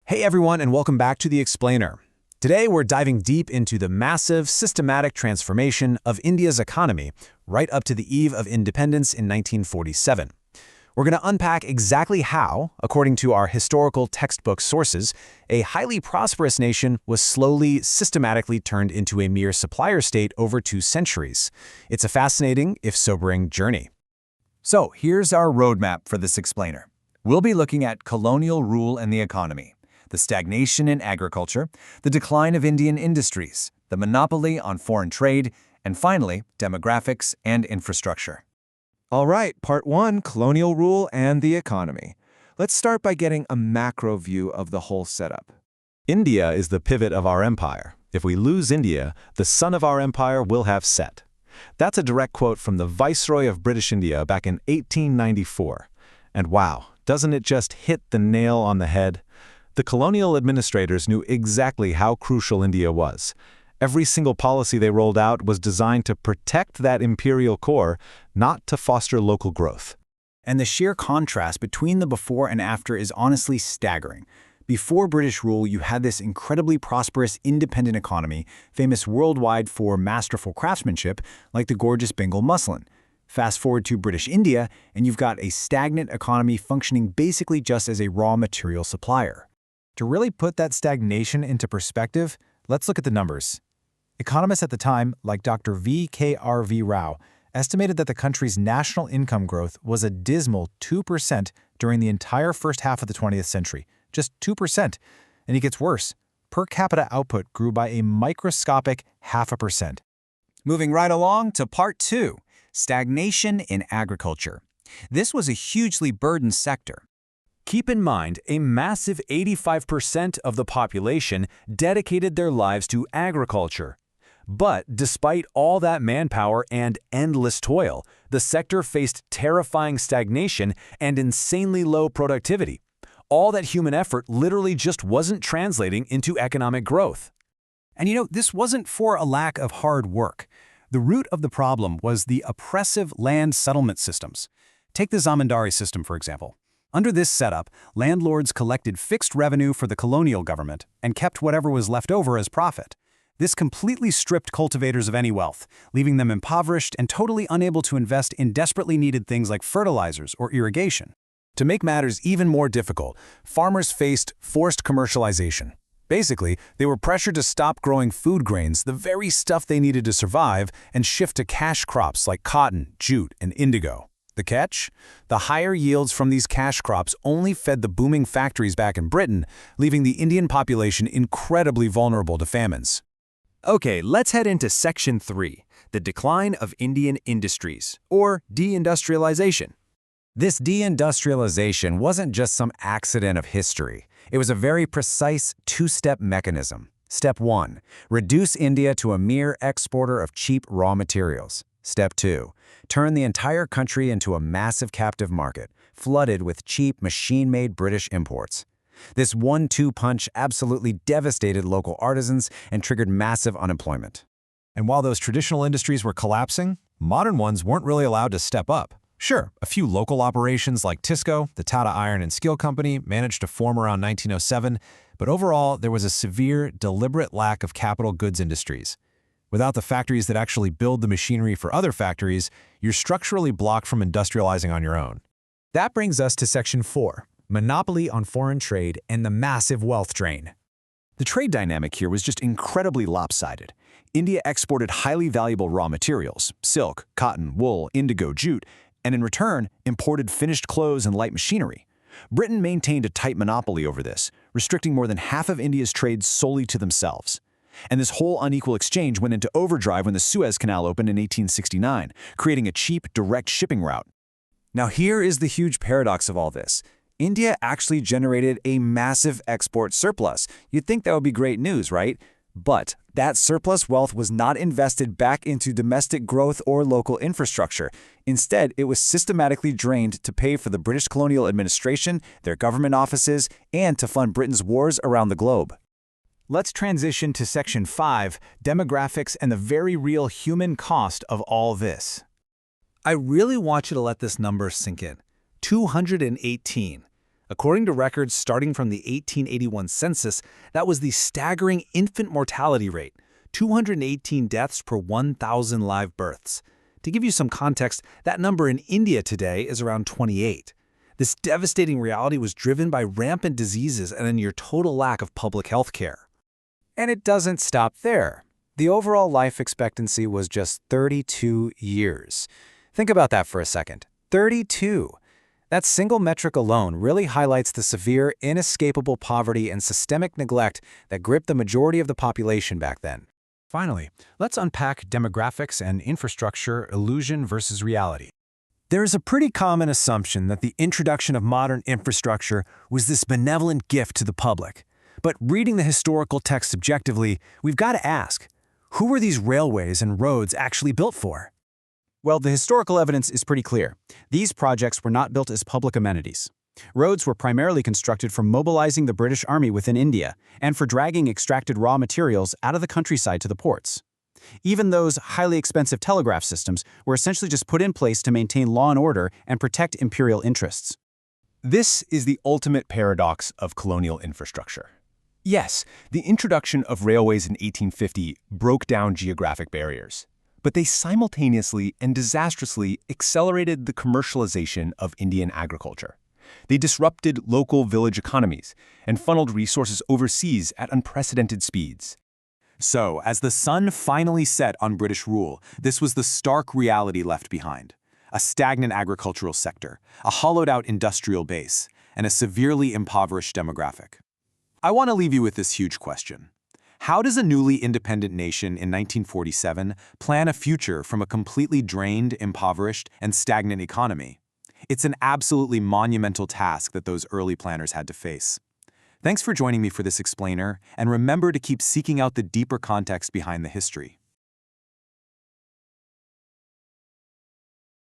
Hey everyone, and welcome back to The Explainer. Today we're diving deep into the massive, systematic transformation of India's economy right up to the eve of independence in 1947. We're going to unpack exactly how, according to our historical textbook sources, a highly prosperous nation was slowly, systematically turned into a mere supplier state over 2 centuries. It's a fascinating, if sobering, journey. So here's our roadmap for this explainer. We'll be looking at colonial rule and the economy, the stagnation in agriculture, the decline of Indian industries, the monopoly on foreign trade, and finally, demographics and infrastructure. All right, part 1, colonial rule and the economy. Let's start by getting a macro view of the whole setup. India is the pivot of our empire. If we lose India, the sun of our empire will have set. That's a direct quote from the Viceroy of British India back in 1894. And wow, doesn't it just hit the nail on the head? The colonial administrators knew exactly how crucial India was. Every single policy they rolled out was designed to protect that imperial core, not to foster local growth. And the sheer contrast between the before and after is honestly staggering. Before British rule, you had this incredibly prosperous independent economy, famous worldwide for masterful craftsmanship, like the gorgeous Bengal muslin. Fast forward to British India, and you've got a stagnant economy functioning basically just as a raw material supplier. To really put that stagnation into perspective, let's look at the numbers. Economists at the time, like Dr. V.K.R.V. Rao, estimated that the country's national income growth was a dismal 2% during the entire first half of the 20th century. Just 2%. And it gets worse. Per capita output grew by a microscopic 0.5%. Moving right along to part 2, stagnation in agriculture. This was a hugely burdened sector. Keep in mind, a massive 85% of the population dedicated their lives to agriculture. But despite all that manpower and endless toil, the sector faced terrifying stagnation and insanely low productivity. All that human effort literally just wasn't translating into economic growth. And this wasn't for a lack of hard work. The root of the problem was the oppressive land settlement systems. Take the zamindari system, for example. Under this setup, landlords collected fixed revenue for the colonial government and kept whatever was left over as profit. This completely stripped cultivators of any wealth, leaving them impoverished and totally unable to invest in desperately needed things like fertilizers or irrigation. To make matters even more difficult, farmers faced forced commercialization. Basically, they were pressured to stop growing food grains, the very stuff they needed to survive, and shift to cash crops like cotton, jute, and indigo. The catch? The higher yields from these cash crops only fed the booming factories back in Britain, leaving the Indian population incredibly vulnerable to famines. Okay, let's head into Section 3, the decline of Indian industries, or deindustrialization. This deindustrialization wasn't just some accident of history. It was a very precise 2-step mechanism. Step 1, reduce India to a mere exporter of cheap raw materials. Step 2, turn the entire country into a massive captive market, flooded with cheap, machine-made British imports. This 1-2 punch absolutely devastated local artisans and triggered massive unemployment. And while those traditional industries were collapsing, modern ones weren't really allowed to step up. Sure, a few local operations like Tisco, the Tata Iron and Steel Company, managed to form around 1907, but overall there was a severe, deliberate lack of capital goods industries. Without the factories that actually build the machinery for other factories, you're structurally blocked from industrializing on your own. That brings us to Section 4, monopoly on foreign trade and the massive wealth drain. The trade dynamic here was just incredibly lopsided. India exported highly valuable raw materials, silk, cotton, wool, indigo, jute, and in return, imported finished clothes and light machinery. Britain maintained a tight monopoly over this, restricting more than half of India's trade solely to themselves. And this whole unequal exchange went into overdrive when the Suez Canal opened in 1869, creating a cheap, direct shipping route. Now here is the huge paradox of all this. India actually generated a massive export surplus. You'd think that would be great news, right? But that surplus wealth was not invested back into domestic growth or local infrastructure. Instead, it was systematically drained to pay for the British colonial administration, their government offices, and to fund Britain's wars around the globe. Let's transition to Section 5, demographics and the very real human cost of all this. I really want you to let this number sink in. 218. According to records starting from the 1881 census, that was the staggering infant mortality rate, 218 deaths per 1,000 live births. To give you some context, that number in India today is around 28. This devastating reality was driven by rampant diseases and a near total lack of public health care. And it doesn't stop there. The overall life expectancy was just 32 years. Think about that for a second. 32! That single metric alone really highlights the severe, inescapable poverty and systemic neglect that gripped the majority of the population back then. Finally, let's unpack demographics and infrastructure illusion versus reality. There is a pretty common assumption that the introduction of modern infrastructure was this benevolent gift to the public. But reading the historical text objectively, we've got to ask, who were these railways and roads actually built for? Well, the historical evidence is pretty clear. These projects were not built as public amenities. Roads were primarily constructed for mobilizing the British Army within India and for dragging extracted raw materials out of the countryside to the ports. Even those highly expensive telegraph systems were essentially just put in place to maintain law and order and protect imperial interests. This is the ultimate paradox of colonial infrastructure. Yes, the introduction of railways in 1850 broke down geographic barriers, but they simultaneously and disastrously accelerated the commercialization of Indian agriculture. They disrupted local village economies and funneled resources overseas at unprecedented speeds. So, as the sun finally set on British rule, this was the stark reality left behind. A stagnant agricultural sector, a hollowed-out industrial base, and a severely impoverished demographic. I want to leave you with this huge question. How does a newly independent nation in 1947 plan a future from a completely drained, impoverished, and stagnant economy? It's an absolutely monumental task that those early planners had to face. Thanks for joining me for this explainer, and remember to keep seeking out the deeper context behind the history.